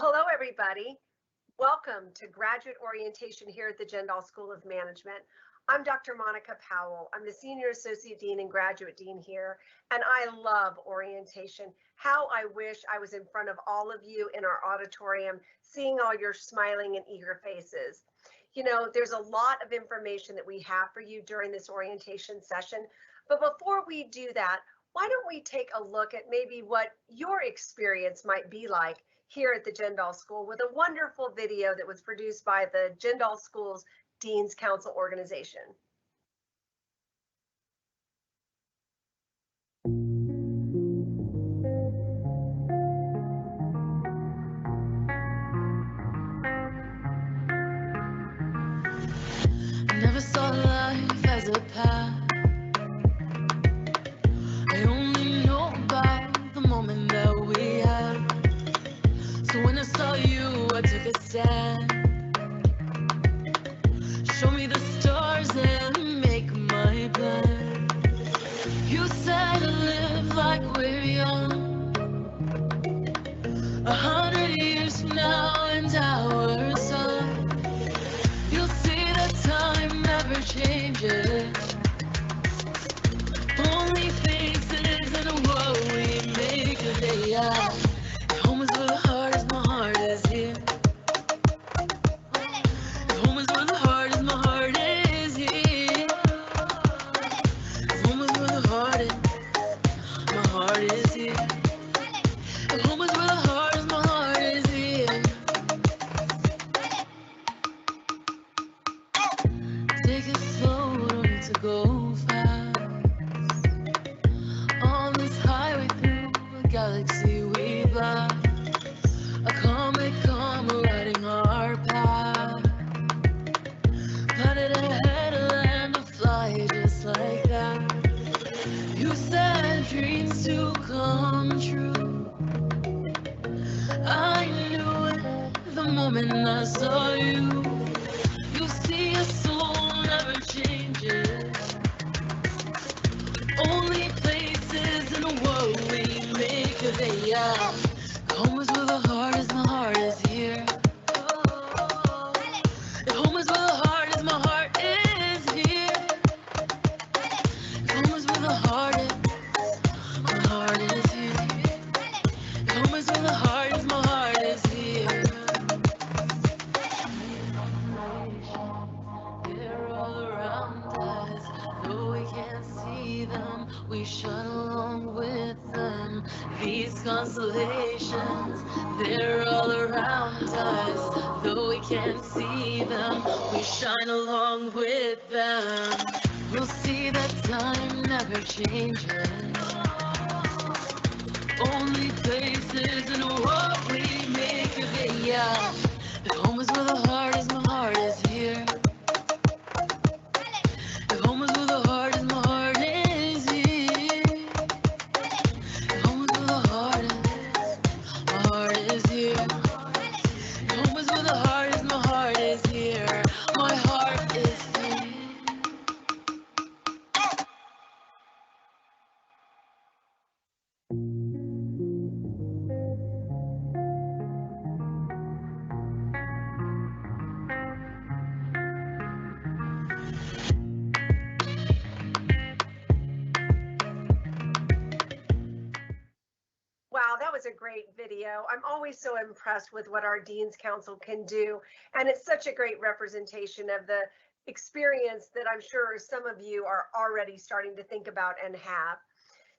Hello, everybody. Welcome to graduate orientation here at the Jindal School of Management. I'm Dr. Monica Powell. I'm the Senior Associate Dean and Graduate Dean here, and I love orientation. How I wish I was in front of all of you in our auditorium, seeing all your smiling and eager faces. You know, there's a lot of information that we have for you during this orientation session, but before we do that, why don't we take a look at maybe what your experience might be like here at the Jindal School with a wonderful video that was produced by the Jindal School's Dean's Council organization. I never saw life as a path. I only know about the moment that we had. So when I saw you, I took a stand. Show me the stars and make my plan. You said to live like we're young, 100 years from now and our son. You'll see that time never changes. Only faces and what we make of it, yeah. Home is where the heart is, my heart is here. Home is where the heart is, my heart is here. Home is where the heart is, my heart is here. Home is where the heart is, my heart is here. Take it slow, don't need to go fast. On this highway through a galaxy we blast. A comet come riding our path. Planet ahead, land to fly just like that. You said dreams to come true. I knew it the moment I saw you. You see a soul never changes. Only places in what we make of it, yeah. Home is where the heart is, my heart is here. Home is where the heart is, my heart is here. Home is where the heart is, my heart is here. Home is where the heart is, my heart is here. They're all around us, though we can't see them, we shine along with them. These constellations, they're all around us, though we can't see them, we shine along with them. We'll see that time never changes. Only places and what we make of it, yeah. If home is where the heart is, my heart is here. If home is where the heart is, my heart is here. If home is where the heart is, my heart is here. If home is where the heart is, my heart is here. My heart is here. Wow, that was a great video. I'm always so impressed with what our Dean's Council can do. And it's such a great representation of the experience that I'm sure some of you are already starting to think about and have.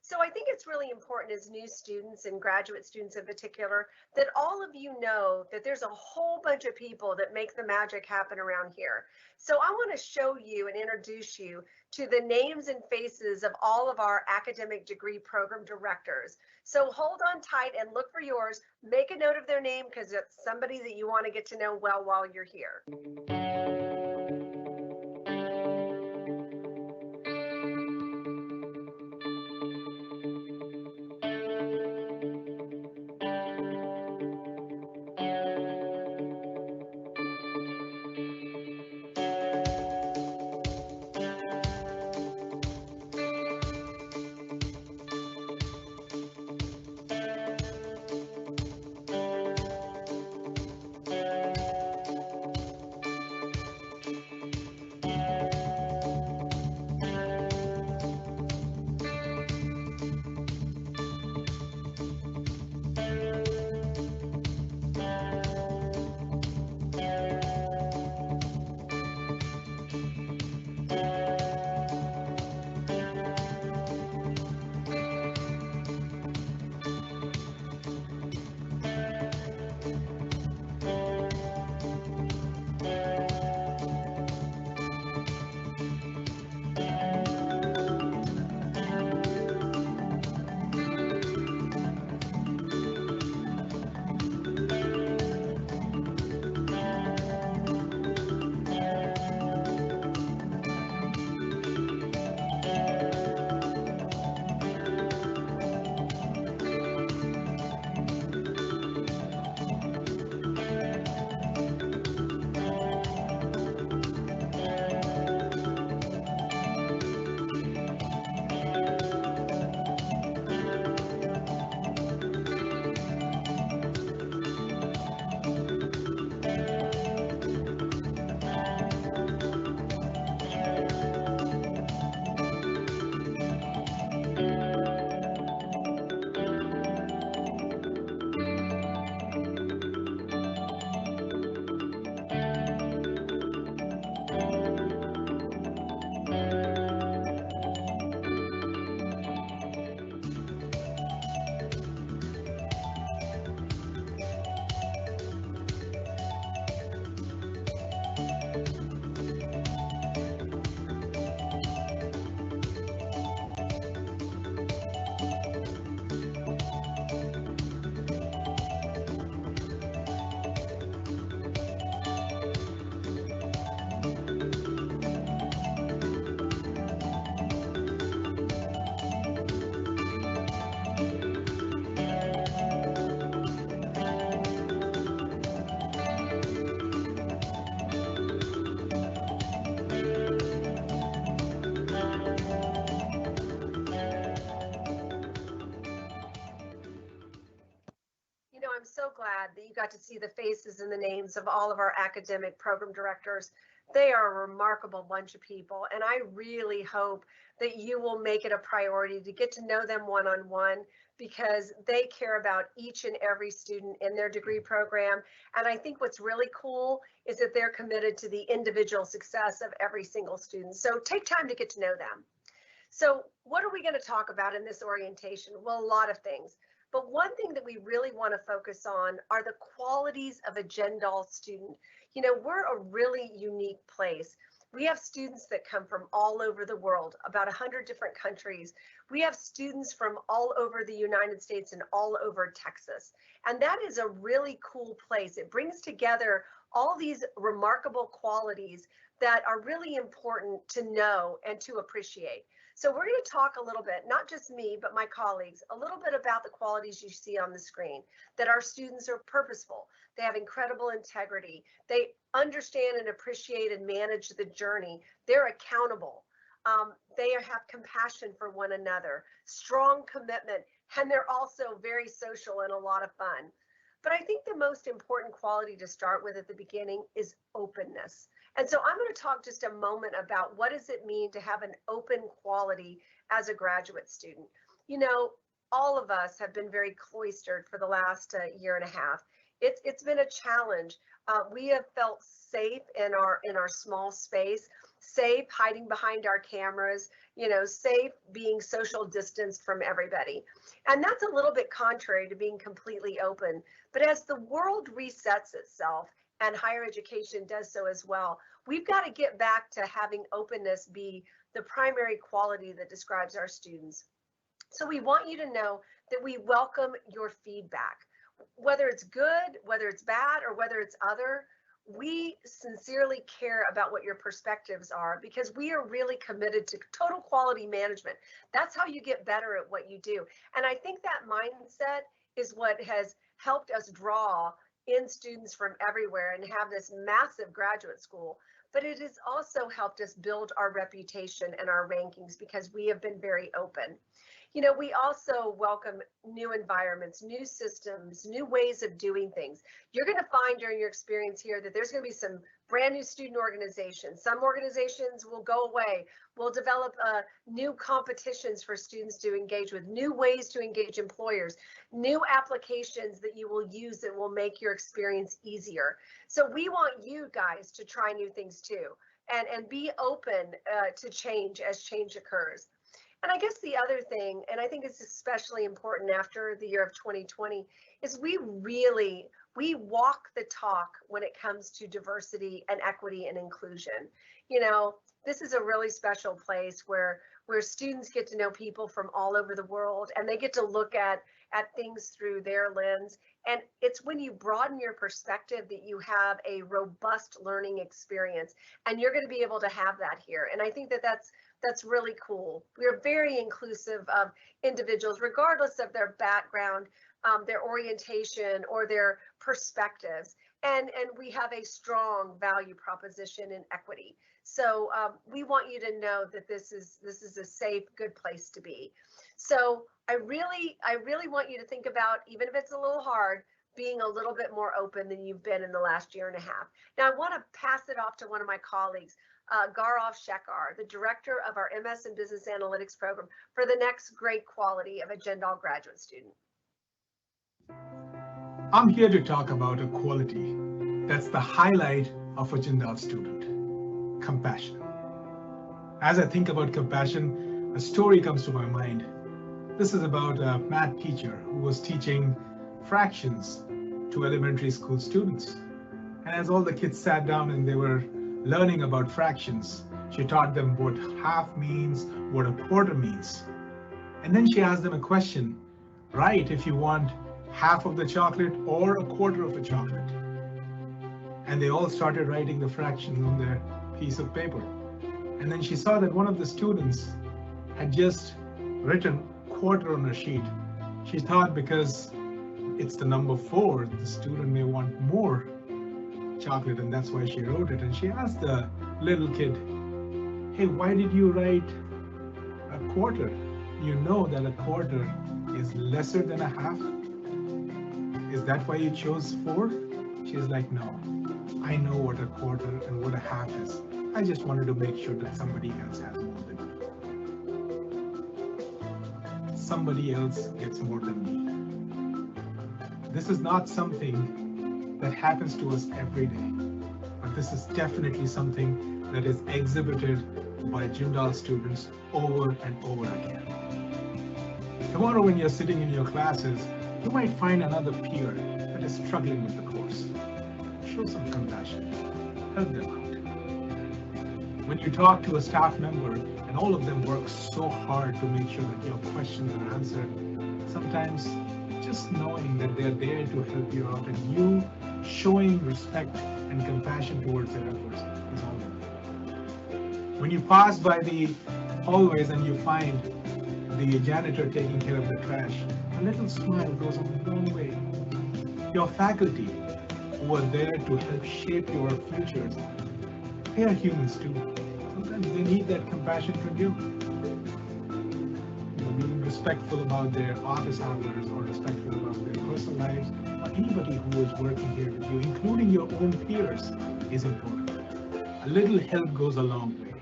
So I think it's really important as new students and graduate students in particular, that all of you know that there's a whole bunch of people that make the magic happen around here. So I want to show you and introduce you to the names and faces of all of our academic degree program directors. So hold on tight and look for yours. Make a note of their name because it's somebody that you want to get to know well while you're here. that you got to see the faces and the names of all of our academic program directors. They are a remarkable bunch of people, and I really hope that you will make it a priority to get to know them one-on-one, because they care about each and every student in their degree program. And I think what's really cool is that they're committed to the individual success of every single student. So take time to get to know them. So what are we going to talk about in this orientation? Well, a lot of things. But one thing that we really want to focus on are the qualities of a GenDol student. You know, we're a really unique place. We have students that come from all over the world, about 100 different countries. We have students from all over the United States and all over Texas. And that is a really cool place. It brings together all these remarkable qualities that are really important to know and to appreciate. So we're going to talk a little bit, not just me, but my colleagues, a little bit about the qualities you see on the screen, that our students are purposeful, they have incredible integrity, they understand and appreciate and manage the journey, they're accountable, they have compassion for one another, strong commitment, and they're also very social and a lot of fun. But I think the most important quality to start with at the beginning is openness. And so I'm going to talk just a moment about what does it mean to have an open quality as a graduate student. You know, all of us have been very cloistered for the last year and a half. It's been a challenge. We have felt safe in our small space, safe hiding behind our cameras, you know, safe being social distanced from everybody. And that's a little bit contrary to being completely open. But as the world resets itself, and higher education does so as well, we've got to get back to having openness be the primary quality that describes our students. So we want you to know that we welcome your feedback, whether it's good, whether it's bad, or whether it's other. We sincerely care about what your perspectives are, because we are really committed to total quality management. That's how you get better at what you do. And I think that mindset is what has helped us draw in students from everywhere and have this massive graduate school. But it has also helped us build our reputation and our rankings, because we have been very open. You know, we also welcome new environments, new systems, new ways of doing things. You're going to find during your experience here that there's going to be some brand new student organizations. Some organizations will go away. We'll develop new competitions for students to engage with, new ways to engage employers, new applications that you will use that will make your experience easier. So we want you guys to try new things too, and be open to change as change occurs. And I guess the other thing, and I think it's especially important after the year of 2020, is we walk the talk when it comes to diversity and equity and inclusion. You know, this is a really special place where students get to know people from all over the world, and they get to look at things through their lens. And it's when you broaden your perspective that you have a robust learning experience, and you're going to be able to have that here. And I think that that's really cool. We're very inclusive of individuals, regardless of their background, their orientation, or their perspectives. And we have a strong value proposition in equity. So we want you to know that this is a safe, good place to be. So I really want you to think about, even if it's a little hard, being a little bit more open than you've been in the last year and a half. Now I want to pass it off to one of my colleagues, Gaurav Shekhar, the director of our MS in Business Analytics program, for the next great quality of a GenDol graduate student. I'm here to talk about a quality that's the highlight of a GenDol student: compassion. As I think about compassion, a story comes to my mind. This is about a math teacher who was teaching fractions to elementary school students. And as all the kids sat down and they were learning about fractions, she taught them what half means, what a quarter means. And then she asked them a question: write if you want half of the chocolate or a quarter of a chocolate. And they all started writing the fractions on their piece of paper. And then she saw that one of the students had just written quarter on a sheet. She thought because it's the number 4, the student may want more chocolate, and that's why she wrote it. And she asked the little kid, hey, why did you write a quarter? You know that a quarter is lesser than a half, is is that why you chose 4? She's like, no, I know what a quarter and what a half is. I just wanted to make sure that somebody else has more than me. Somebody else gets more than me. This is not something that happens to us every day, but this is definitely something that is exhibited by Jindal students over and over again. Tomorrow when you're sitting in your classes, you might find another peer that is struggling with the course. Show some compassion, help them out. When you talk to a staff member and all of them work so hard to make sure that your questions are answered, sometimes just knowing that they're there to help you out and you showing respect and compassion towards their efforts is all that. When you pass by the hallways and you find the janitor taking care of the trash, a little smile goes a long way. Your faculty who are there to help shape your futures, they are humans too. Sometimes they need that compassion from you. Being respectful about their office hours or respectful about their personal lives, or anybody who is working here with you, including your own peers, is important. A little help goes a long way.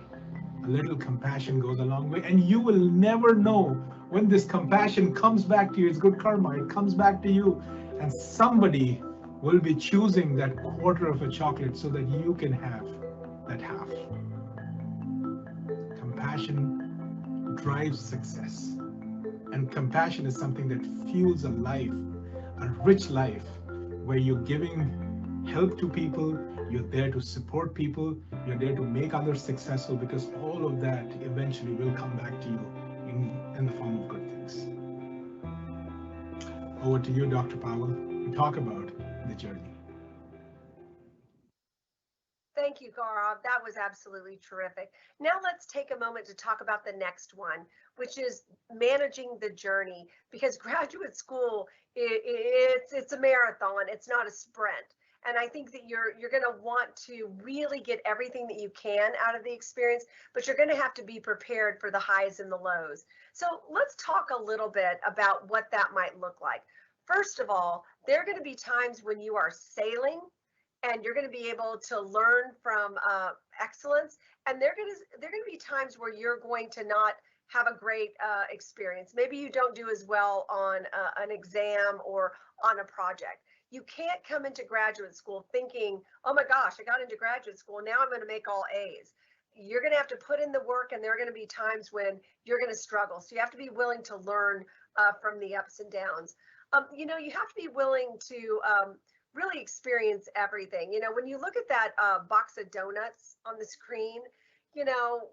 A little compassion goes a long way, and you will never know when this compassion comes back to you. It's good karma. It comes back to you, and somebody will be choosing that quarter of a chocolate so that you can have that half. Compassion drives success, and compassion is something that fuels a life, a rich life, where you're giving help to people, you're there to support people, you're there to make others successful, because all of that eventually will come back to you in the form of good things. Over to you, Dr. Powell, to talk about the journey. Thank you, Gaurav. That was absolutely terrific. Now let's take a moment to talk about the next one, which is managing the journey, because graduate school, it's a marathon. It's not a sprint. And I think that you're going to want to really get everything that you can out of the experience, but you're going to have to be prepared for the highs and the lows. So let's talk a little bit about what that might look like. First of all, there are going to be times when you are sailing and you're going to be able to learn from excellence. And there are going to be times where you're going to not have a great experience. Maybe you don't do as well on an exam or on a project. You can't come into graduate school thinking, oh my gosh, I got into graduate school, now I'm going to make all A's. You're going to have to put in the work, and there are going to be times when you're going to struggle. So you have to be willing to learn from the ups and downs. You have to be willing to really experience everything. When you look at that box of donuts on the screen,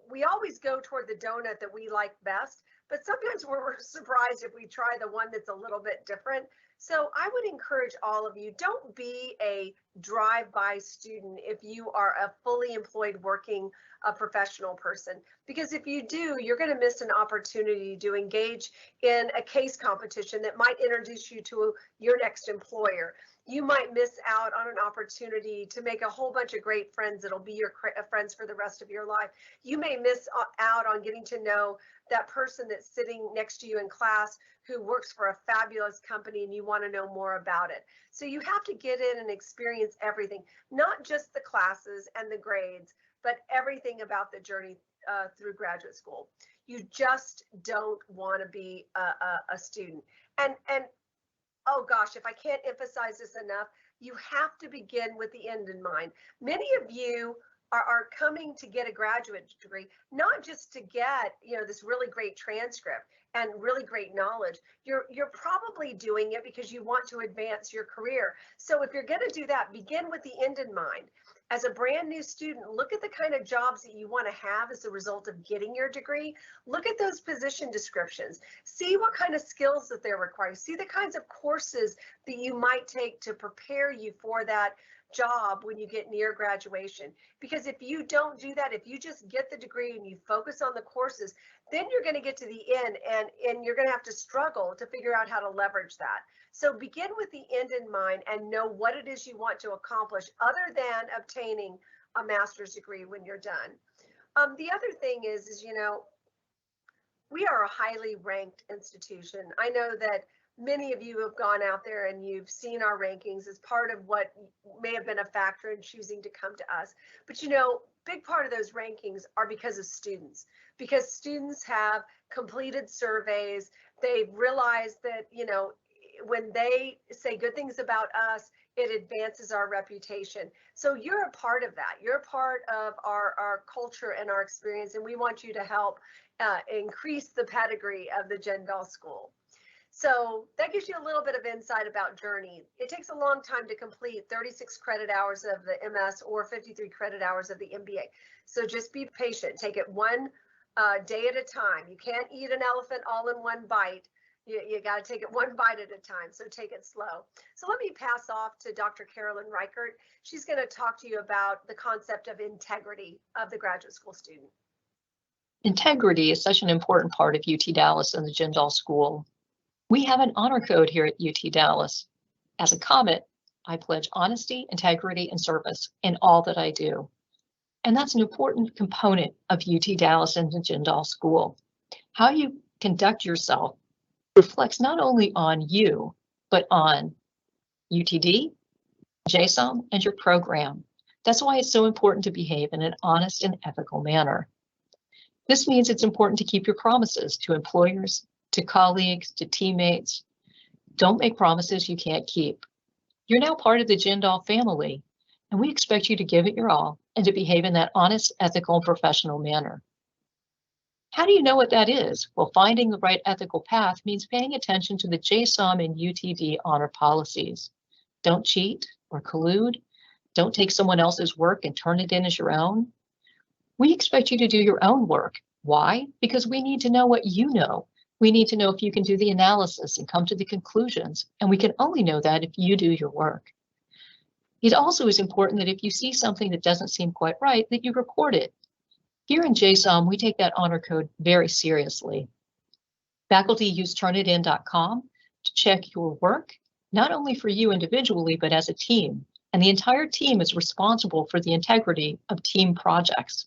we always go toward the donut that we like best, but sometimes we're surprised if we try the one that's a little bit different. So I would encourage all of you, don't be a drive-by student if you are a fully employed working professional person, because if you do, you're going to miss an opportunity to engage in a case competition that might introduce you to your next employer. You might miss out on an opportunity to make a whole bunch of great friends that'll be your friends for the rest of your life. You may miss out on getting to know that person that's sitting next to you in class who works for a fabulous company and you want to know more about it. So you have to get in and experience everything, not just the classes and the grades, but everything about the journey through graduate school. You just don't want to be a student. And oh gosh, if I can't emphasize this enough, you have to begin with the end in mind. Many of you are coming to get a graduate degree, not just to get, this really great transcript and really great knowledge. You're probably doing it because you want to advance your career. So if you're going to do that, begin with the end in mind. As a brand new student, look at the kind of jobs that you want to have as a result of getting your degree. Look at those position descriptions. See what kind of skills that they're requiring. See the kinds of courses that you might take to prepare you for that job when you get near graduation. Because if you don't do that, if you just get the degree and you focus on the courses, then you're going to get to the end and you're going to have to struggle to figure out how to leverage that. So begin with the end in mind and know what it is you want to accomplish other than obtaining a master's degree when you're done. The other thing is we are a highly ranked institution. I know that many of you have gone out there and you've seen our rankings as part of what may have been a factor in choosing to come to us. But you know, big part of those rankings are because of students, because students have completed surveys. They've realized that, you know, when they say good things about us, it advances our reputation. So you're a part of that. You're a part of our culture and our experience, and we want you to help increase the pedigree of the Jindal School. So that gives you a little bit of insight about Journey. It takes a long time to complete 36 credit hours of the MS or 53 credit hours of the MBA. So just be patient. Take it one day at a time. You can't eat an elephant all in one bite. You got to take it one bite at a time. So take it slow. So let me pass off to Dr. Carolyn Reichert. She's going to talk to you about the concept of integrity of the graduate school student. Integrity is such an important part of UT Dallas and the Jindal School. We have an honor code here at UT Dallas. As a Comet, I pledge honesty, integrity, and service in all that I do. And that's an important component of UT Dallas and the Jindal School. How you conduct yourself reflects not only on you, but on UTD, JSOM, and your program. That's why it's so important to behave in an honest and ethical manner. This means it's important to keep your promises to employers, to colleagues, to teammates. Don't make promises you can't keep. You're now part of the Jindal family, and we expect you to give it your all and to behave in that honest, ethical, and professional manner. How do you know what that is? Well, finding the right ethical path means paying attention to the JSOM and UTD honor policies. Don't cheat or collude. Don't take someone else's work and turn it in as your own. We expect you to do your own work. Why? Because we need to know what you know. We need to know if you can do the analysis and come to the conclusions, and we can only know that if you do your work. It also is important that if you see something that doesn't seem quite right, that you report it. Here in JSOM, we take that honor code very seriously. Faculty use turnitin.com to check your work, not only for you individually, but as a team. And the entire team is responsible for the integrity of team projects.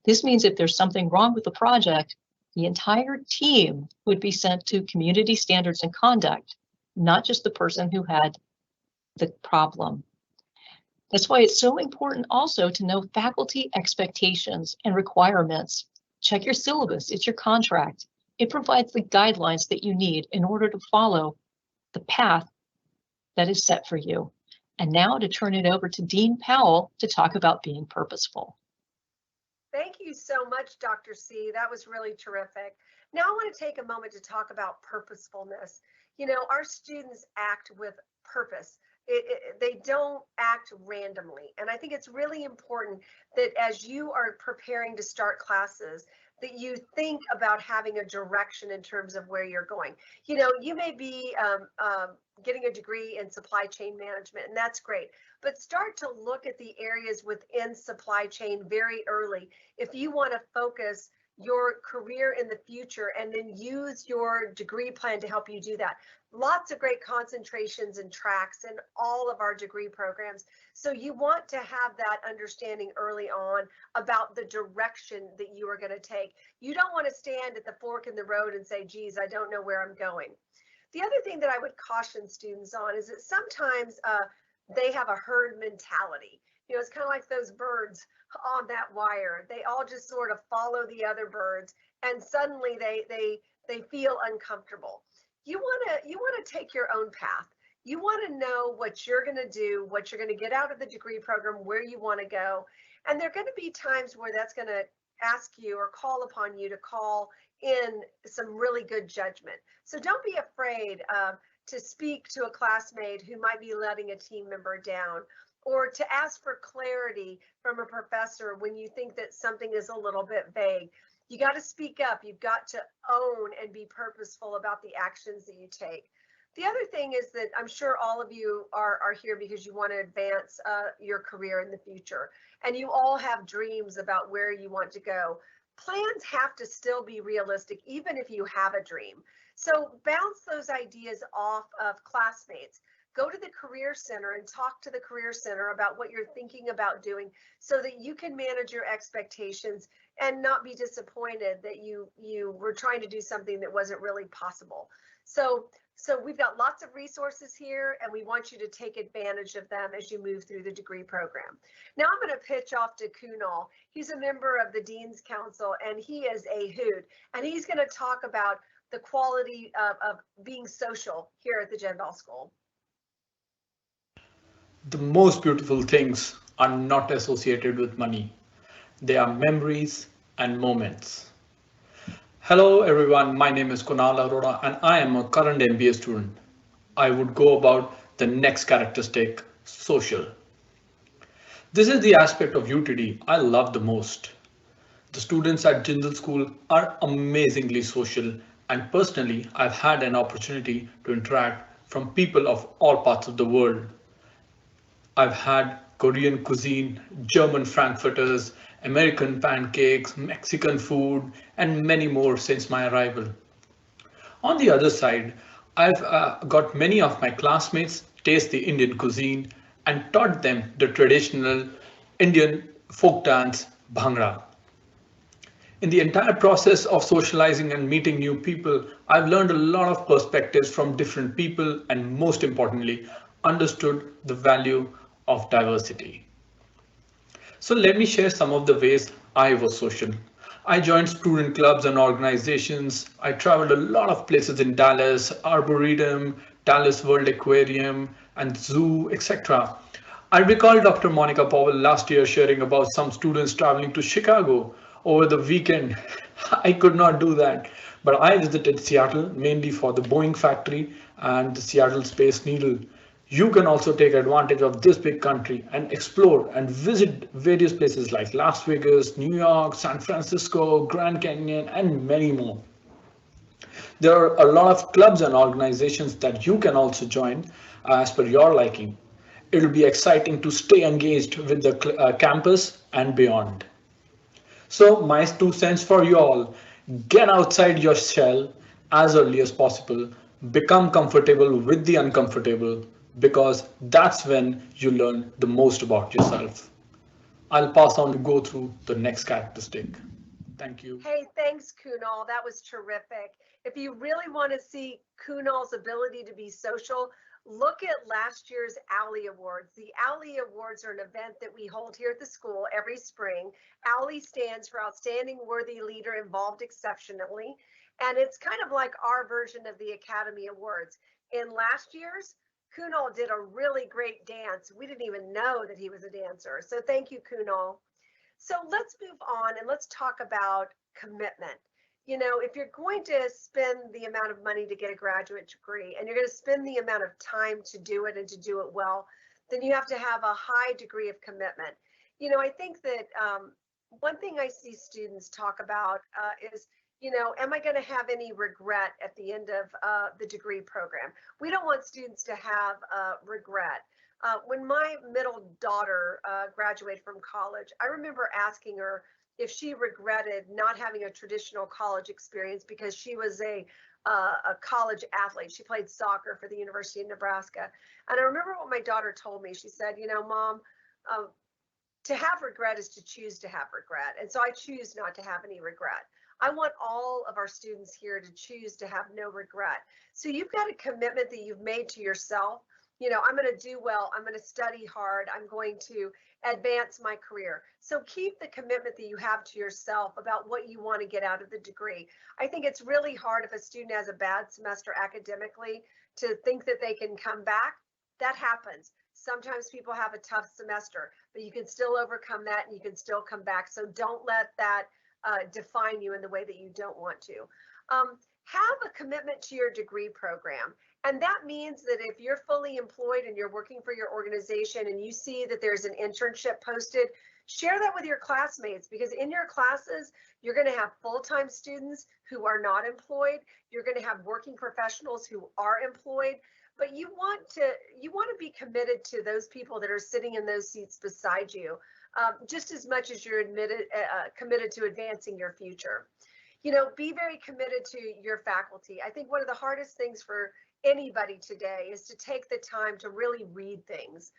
This means if there's something wrong with the project, the entire team would be sent to community standards and conduct, not just the person who had the problem. That's why it's so important also to know faculty expectations and requirements. Check your syllabus, it's your contract. It provides the guidelines that you need in order to follow the path that is set for you. And now to turn it over to Dean Powell to talk about being purposeful. Thank you so much, Dr. C. That was really terrific. Now I want to take a moment to talk about purposefulness. You know, our students act with purpose. They don't act randomly. And I think it's really important that as you are preparing to start classes, that you think about having a direction in terms of where you're going. You know, you may be getting a degree in supply chain management, and that's great, but start to look at the areas within supply chain very early if you want to focus your career in the future and then use your degree plan to help you do that. Lots of great concentrations and tracks in all of our degree programs. So you want to have that understanding early on about the direction that you are going to take. You don't want to stand at the fork in the road and say, geez, I don't know where I'm going. The other thing that I would caution students on is that sometimes they have a herd mentality. You know, it's kind of like those birds on that wire. They all just sort of follow the other birds, and suddenly they feel uncomfortable. You want to take your own path. You want to know what you're going to do, what you're going to get out of the degree program, where you want to go. And there are going to be times where that's going to ask you or call upon you to call in some really good judgment. So don't be afraid to speak to a classmate who might be letting a team member down, or to ask for clarity from a professor when you think that something is a little bit vague. You got to speak up. You've got to own and be purposeful about the actions that you take. The other thing is that I'm sure all of you are here because you want to advance your career in the future, and you all have dreams about where you want to go. Plans have to still be realistic, even if you have a dream. So bounce those ideas off of classmates. Go to the Career Center and talk to the Career Center about what you're thinking about doing so that you can manage your expectations and not be disappointed that you were trying to do something that wasn't really possible. So So we've got lots of resources here, and we want you to take advantage of them as you move through the degree program. Now I'm going to pitch off to Kunal. He's a member of the Dean's Council, and he is a hoot, and he's going to talk about the quality of being social here at the Jindal School. The most beautiful things are not associated with money. They are memories and moments. Hello everyone, my name is Kunal Arora and I am a current MBA student. I would go about the next characteristic, social. This is the aspect of UTD I love the most. The students at Jindal School are amazingly social, and personally I've had an opportunity to interact from people of all parts of the world. I've had Korean cuisine, German frankfurters, American pancakes, Mexican food, and many more since my arrival. On the other side, I've got many of my classmates taste the Indian cuisine and taught them the traditional Indian folk dance, Bhangra. In the entire process of socializing and meeting new people, I've learned a lot of perspectives from different people and most importantly, understood the value of diversity. So let me share some of the ways I was social. I joined student clubs and organizations. I traveled a lot of places in Dallas, Arboretum, Dallas World Aquarium, and Zoo, etc. I recall Dr. Monica Powell last year sharing about some students traveling to Chicago over the weekend. I could not do that, but I visited Seattle mainly for the Boeing factory and the Seattle Space Needle. You can also take advantage of this big country and explore and visit various places like Las Vegas, New York, San Francisco, Grand Canyon, and many more. There are a lot of clubs and organizations that you can also join as per your liking. It'll be exciting to stay engaged with the campus and beyond. So my 2 cents for you all, get outside your shell as early as possible, become comfortable with the uncomfortable, because that's when you learn the most about yourself. I'll pass on to go through the next characteristic. Thank you. Hey, thanks, Kunal. That was terrific. If you really want to see Kunal's ability to be social, look at last year's ALLY Awards. The ALLY Awards are an event that we hold here at the school every spring. ALLY stands for Outstanding Worthy Leader Involved Exceptionally, and it's kind of like our version of the Academy Awards. In last year's, Kunal did a really great dance. We didn't even know that he was a dancer. So thank you, Kunal. So let's move on and let's talk about commitment. You know, if you're going to spend the amount of money to get a graduate degree and you're going to spend the amount of time to do it and to do it well, then you have to have a high degree of commitment. You know, I think that one thing I see students talk about is, you know, am I going to have any regret at the end of the degree program? We don't want students to have regret. When my middle daughter graduated from college, I remember asking her if she regretted not having a traditional college experience because she was a college athlete. She played soccer for the University of Nebraska. And I remember what my daughter told me. She said, you know, Mom, to have regret is to choose to have regret. And so I choose not to have any regret. I want all of our students here to choose to have no regret. So you've got a commitment that you've made to yourself. You know, I'm going to do well. I'm going to study hard. I'm going to advance my career. So keep the commitment that you have to yourself about what you want to get out of the degree. I think it's really hard if a student has a bad semester academically to think that they can come back. That happens. Sometimes people have a tough semester, but you can still overcome that and you can still come back. So don't let that define you in the way that you don't want to. Have a commitment to your degree program. And that means that if you're fully employed and you're working for your organization and you see that there's an internship posted, share that with your classmates, because in your classes, you're going to have full-time students who are not employed. You're going to have working professionals who are employed, but you want to be committed to those people that are sitting in those seats beside you, just as much as you're committed to advancing your future. You know, be very committed to your faculty. I think one of the hardest things for anybody today is to take the time to really read things.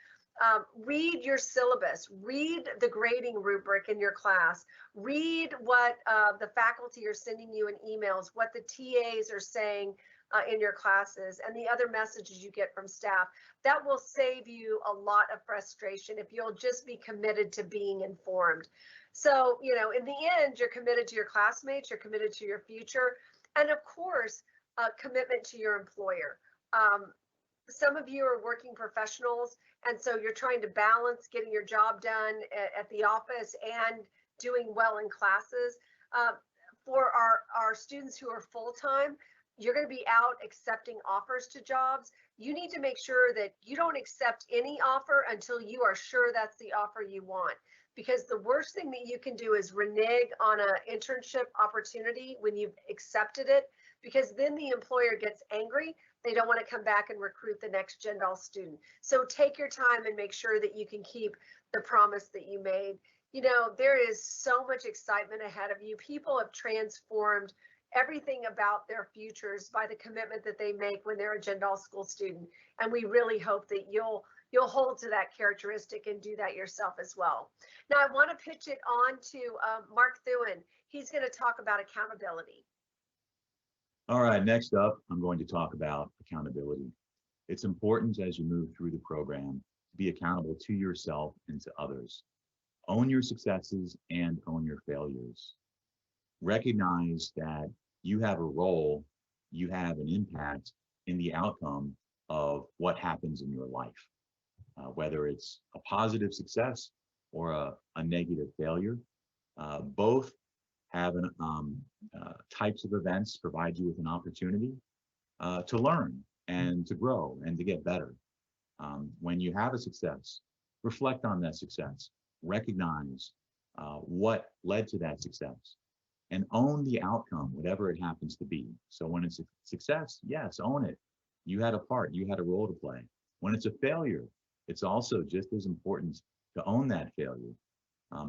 Read your syllabus, read the grading rubric in your class, read what the faculty are sending you in emails, what the TAs are saying in your classes and the other messages you get from staff. That will save you a lot of frustration if you'll just be committed to being informed. So, you know, in the end, you're committed to your classmates, you're committed to your future, and of course, commitment to your employer. Some of you are working professionals, and so you're trying to balance getting your job done at the office and doing well in classes. For our students who are full-time, you're going to be out accepting offers to jobs. You need to make sure that you don't accept any offer until you are sure that's the offer you want. Because the worst thing that you can do is renege on an internship opportunity when you've accepted it, because then the employer gets angry. They don't want to come back and recruit the next GenDol student. So take your time and make sure that you can keep the promise that you made. You know, there is so much excitement ahead of you. People have transformed everything about their futures by the commitment that they make when they're a GenDol school student. And we really hope that you'll hold to that characteristic and do that yourself as well. Now, I want to pitch it on to Mark Thuen. He's going to talk about accountability. All right, next up, I'm going to talk about accountability. It's important as you move through the program to be accountable to yourself and to others. Own your successes and own your failures. Recognize that you have a role, you have an impact in the outcome of what happens in your life, whether it's a positive success or a negative failure. Both have types of events provide you with an opportunity to learn and to grow and to get better. When you have a success, reflect on that success, recognize what led to that success, and own the outcome, whatever it happens to be. So when it's a success, yes, own it. You had a part, you had a role to play. When it's a failure, it's also just as important to own that failure,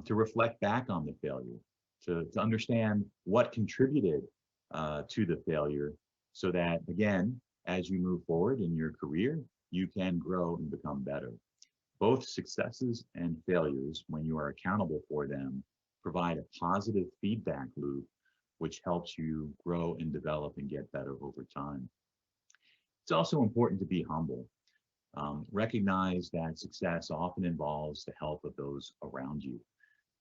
to reflect back on the failure, to understand what contributed to the failure, so that, again, as you move forward in your career, you can grow and become better. Both successes and failures, when you are accountable for them, provide a positive feedback loop, which helps you grow and develop and get better over time. It's also important to be humble. Recognize that success often involves the help of those around you.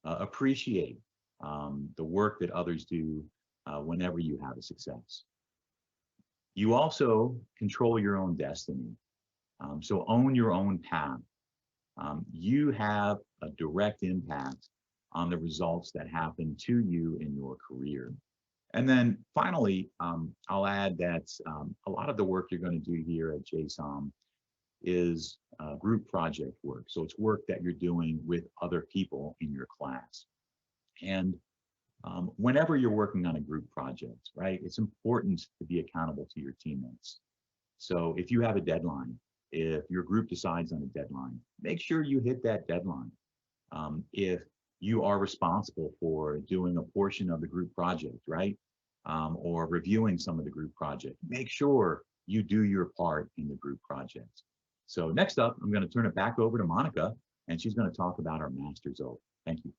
Appreciate the work that others do whenever you have a success. You also control your own destiny. So own your own path. You have a direct impact on the results that happen to you in your career. And then finally, I'll add that a lot of the work you're going to do here at JSOM is group project work. So it's work that you're doing with other people in your class. And whenever you're working on a group project, right, it's important to be accountable to your teammates. So if you have a deadline, if your group decides on a deadline, make sure you hit that deadline. If you are responsible for doing a portion of the group project, right, or reviewing some of the group project, make sure you do your part in the group project. So next up, I'm going to turn it back over to Monica, and she's going to talk about our master's oath. Thank you.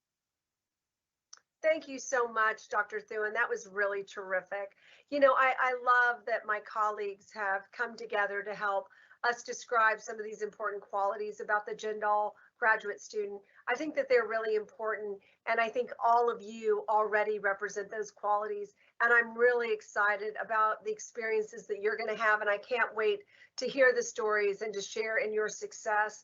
Thank you so much, Dr. Thuen. That was really terrific. You know, I love that my colleagues have come together to help us describe some of these important qualities about the GenDol graduate student. I think that they're really important, and I think all of you already represent those qualities, and I'm really excited about the experiences that you're going to have, and I can't wait to hear the stories and to share in your success.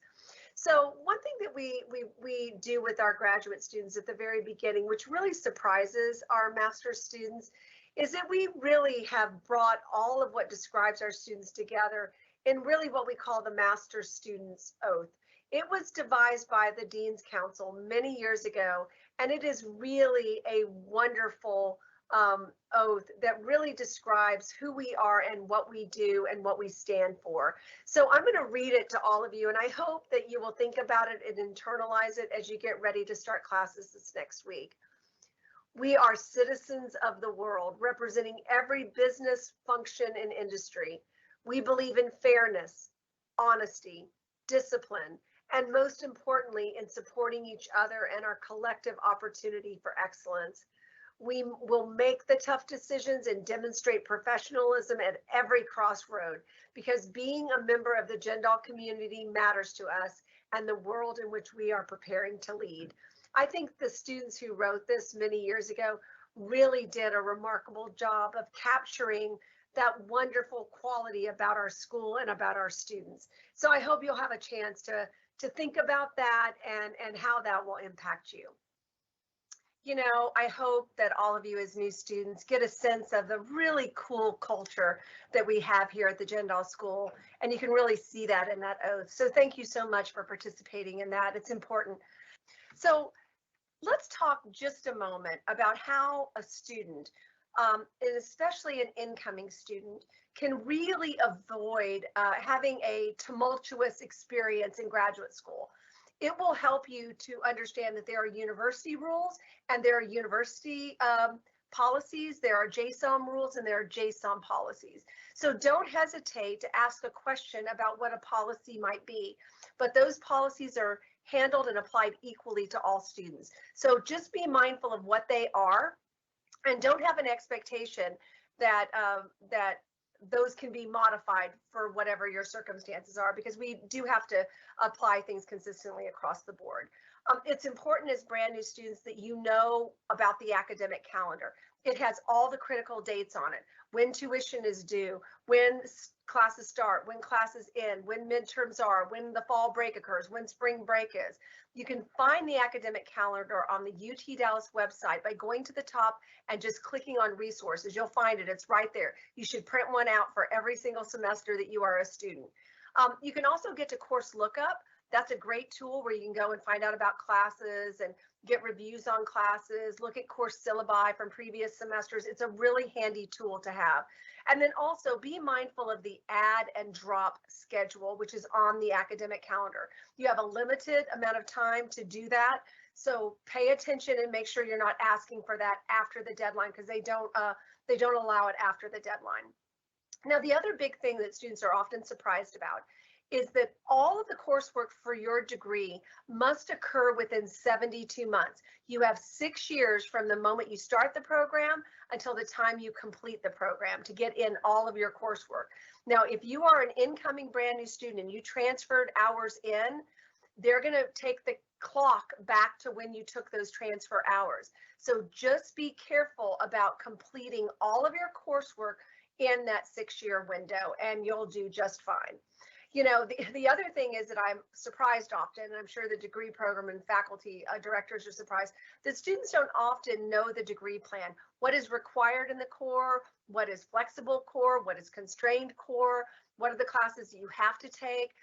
So one thing that we do with our graduate students at the very beginning, which really surprises our master's students, is that we really have brought all of what describes our students together in really what we call the Master Student's Oath. It was devised by the Dean's Council many years ago, and it is really a wonderful oath that really describes who we are and what we do and what we stand for. So I'm going to read it to all of you, and I hope that you will think about it and internalize it as you get ready to start classes this next week. We are citizens of the world, representing every business, function, and industry. We believe in fairness, honesty, discipline, and most importantly, in supporting each other and our collective opportunity for excellence. We will make the tough decisions and demonstrate professionalism at every crossroad, because being a member of the Jindal community matters to us and the world in which we are preparing to lead. I think the students who wrote this many years ago really did a remarkable job of capturing that wonderful quality about our school and about our students. So I hope you'll have a chance to think about that and how that will impact you. You know, I hope that all of you as new students get a sense of the really cool culture that we have here at the Jindal School, and you can really see that in that oath. So thank you so much for participating in that. It's important. So let's talk just a moment about how a student, and especially an incoming student, can really avoid having a tumultuous experience in graduate school. It will help you to understand that there are university rules and there are university policies, there are JSOM rules, and there are JSOM policies. So don't hesitate to ask a question about what a policy might be, but those policies are handled and applied equally to all students. So just be mindful of what they are, and don't have an expectation that that those can be modified for whatever your circumstances are, because we do have to apply things consistently across the board. It's important as brand new students that you know about the academic calendar. It has all the critical dates on it: when tuition is due, when classes start, when classes end, when midterms are, when the fall break occurs, when spring break is. You can find the academic calendar on the UT Dallas website by going to the top and just clicking on resources. You'll find it. It's right there. You should print one out for every single semester that you are a student. You can also get to Course Lookup. That's a great tool where you can go and find out about classes and get reviews on classes, look at course syllabi from previous semesters. It's a really handy tool to have. And then also be mindful of the add and drop schedule, which is on the academic calendar. You have a limited amount of time to do that, so pay attention and make sure you're not asking for that after the deadline, because they don't allow it after the deadline. Now, the other big thing that students are often surprised about is that all of the coursework for your degree must occur within 72 months. You have 6 years from the moment you start the program until the time you complete the program to get in all of your coursework. Now, if you are an incoming brand new student and you transferred hours in, they're going to take the clock back to when you took those transfer hours. So just be careful about completing all of your coursework in that 6-year window, and you'll do just fine. You know, the other thing is that I'm surprised often, and I'm sure the degree program and faculty directors are surprised, that students don't often know the degree plan. What is required in the core, what is flexible core, what is constrained core, what are the classes that you have to take.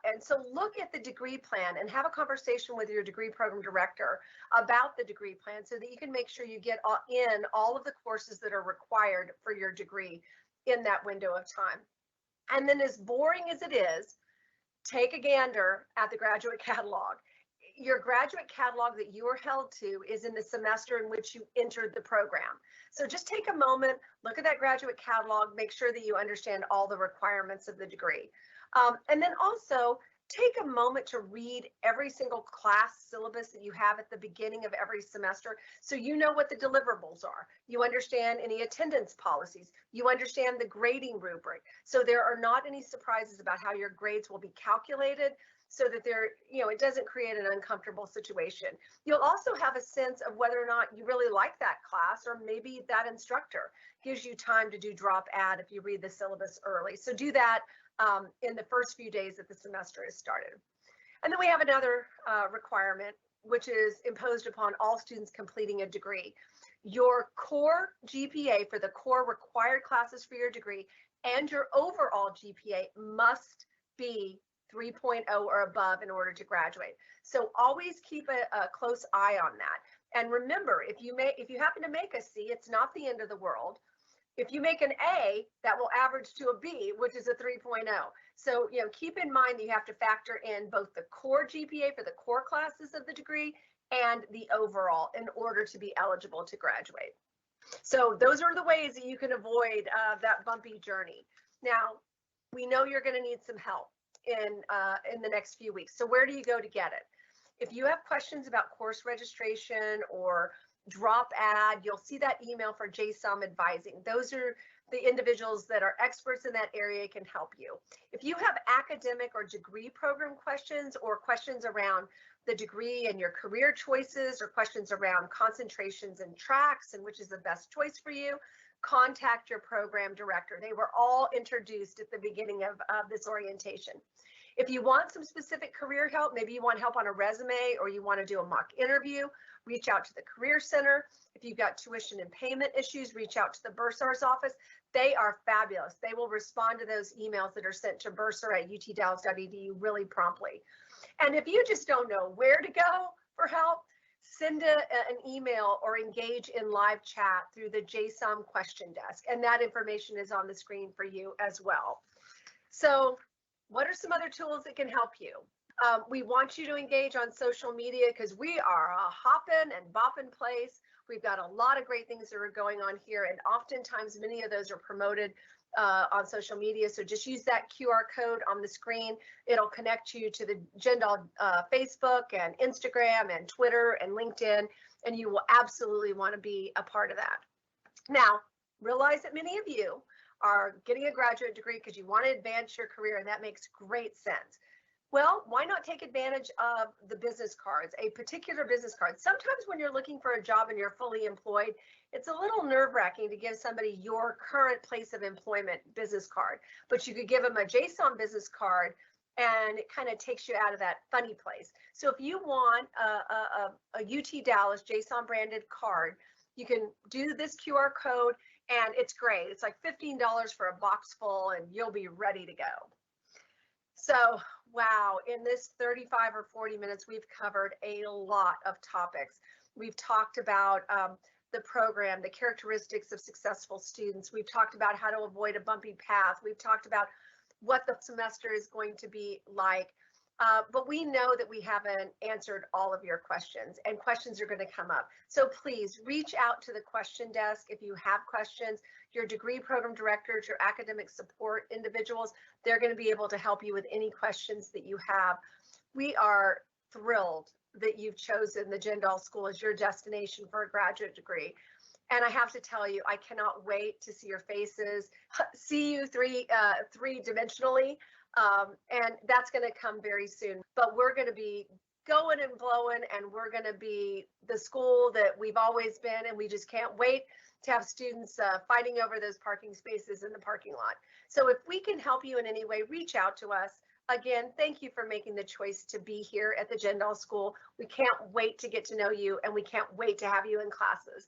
And so look at the degree plan and have a conversation with your degree program director about the degree plan so that you can make sure you get in all of the courses that are required for your degree in that window of time. And then, as boring as it is, take a gander at the graduate catalog. Your graduate catalog that you are held to is in the semester in which you entered the program. So just take a moment, look at that graduate catalog, make sure that you understand all the requirements of the degree. And then also take a moment to read every single class syllabus that you have at the beginning of every semester, so you know what the deliverables are. You understand any attendance policies. You understand the grading rubric. So there are not any surprises about how your grades will be calculated, so that it doesn't create an uncomfortable situation. You'll also have a sense of whether or not you really like that class, or maybe that instructor gives you time to do drop add if you read the syllabus early. So do that in the first few days that the semester is started. And then we have another requirement, which is imposed upon all students completing a degree. Your core GPA for the core required classes for your degree and your overall GPA must be 3.0 or above in order to graduate. So always keep a close eye on that. And remember, if you happen to make a C, it's not the end of the world. If you make an A, that will average to a B, which is a 3.0. So, keep in mind that you have to factor in both the core GPA for the core classes of the degree and the overall in order to be eligible to graduate. So those are the ways that you can avoid that bumpy journey. Now, we know you're going to need some help in the next few weeks. So where do you go to get it? If you have questions about course registration or drop ad, you'll see that email for JSOM advising. Those are the individuals that are experts in that area can help you. If you have academic or degree program questions or questions around the degree and your career choices or questions around concentrations and tracks and which is the best choice for you, contact your program director. They were all introduced at the beginning of this orientation. If you want some specific career help, maybe you want help on a resume or you want to do a mock interview, reach out to the Career Center. If you've got tuition and payment issues, reach out to the bursar's office. They are fabulous. They will respond to those emails that are sent to bursar@utdallas.edu really promptly. And if you just don't know where to go for help, send an email or engage in live chat through the JSOM question desk. And that information is on the screen for you as well. So what are some other tools that can help you? We want you to engage on social media because we are a hopping and bopping place. We've got a lot of great things that are going on here, and oftentimes many of those are promoted on social media. So just use that QR code on the screen. It'll connect you to the JSOM Facebook and Instagram and Twitter and LinkedIn, and you will absolutely want to be a part of that. Now, realize that many of you are getting a graduate degree because you want to advance your career, and that makes great sense. Well, why not take advantage of the business cards, a particular business card? Sometimes when you're looking for a job and you're fully employed, it's a little nerve-wracking to give somebody your current place of employment business card, but you could give them a JSOM business card and it kind of takes you out of that funny place. So if you want a UT Dallas JSOM branded card, you can do this QR code and it's great. It's like $15 for a box full and you'll be ready to go. So, wow, in this 35 or 40 minutes, we've covered a lot of topics. We've talked about the program, the characteristics of successful students. We've talked about how to avoid a bumpy path. We've talked about what the semester is going to be like. But we know that we haven't answered all of your questions, and questions are going to come up. So please reach out to the question desk if you have questions. Your degree program directors, your academic support individuals, they're going to be able to help you with any questions that you have. We are thrilled that you've chosen the Jindal School as your destination for a graduate degree. And I have to tell you, I cannot wait to see your faces, see you three-dimensionally. And that's going to come very soon. But we're going to be going and blowing, and we're going to be the school that we've always been, and we just can't wait to have students fighting over those parking spaces in the parking lot. So if we can help you in any way, reach out to us. Again, thank you for making the choice to be here at the Jindal School. We can't wait to get to know you, and we can't wait to have you in classes.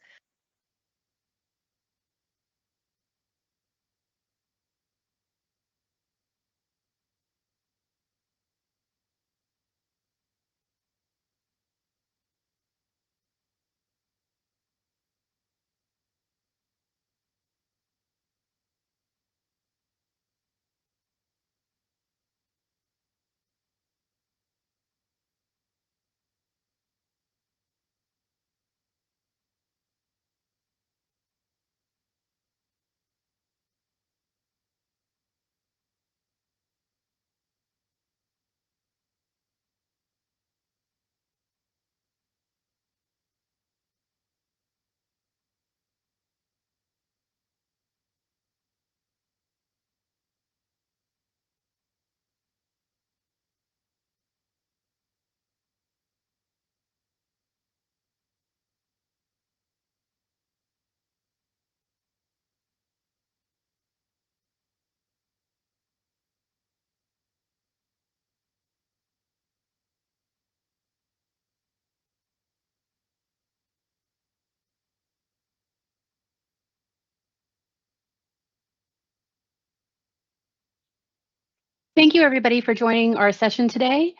Thank you, everybody, for joining our session today.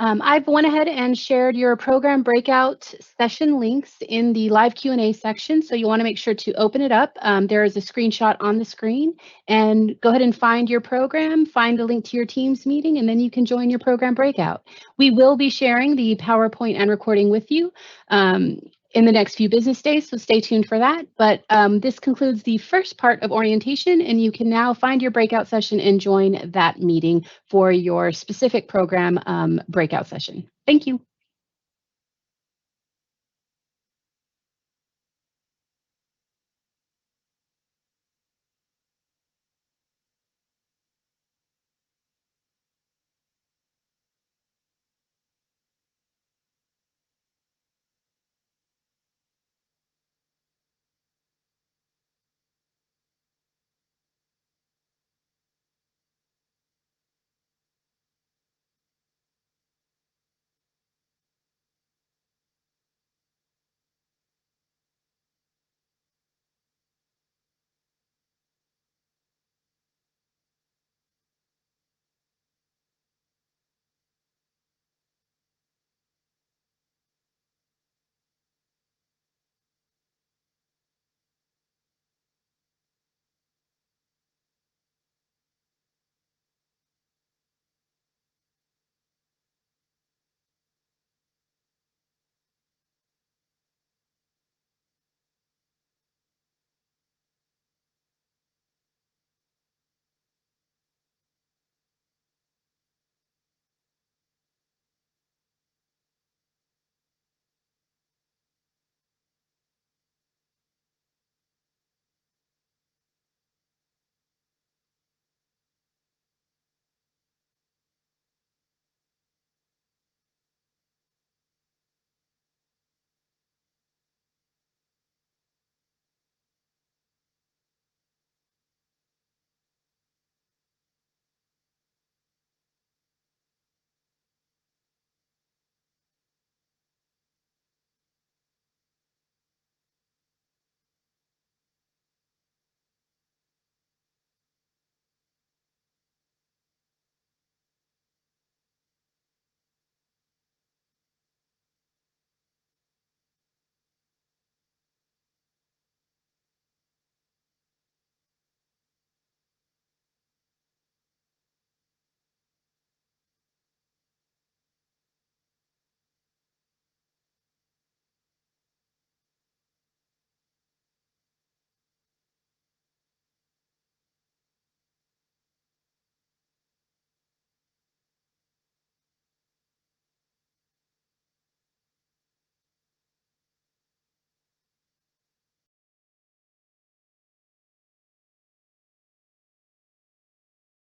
I've went ahead and shared your program breakout session links in the live Q&A section, so you want to make sure to open it up. There is a screenshot on the screen, and go ahead and find your program, find the link to your Teams meeting, and then you can join your program breakout. We will be sharing the PowerPoint and recording with you in the next few business days, so stay tuned for that. But this concludes the first part of orientation, and you can now find your breakout session and join that meeting for your specific program breakout session. Thank you.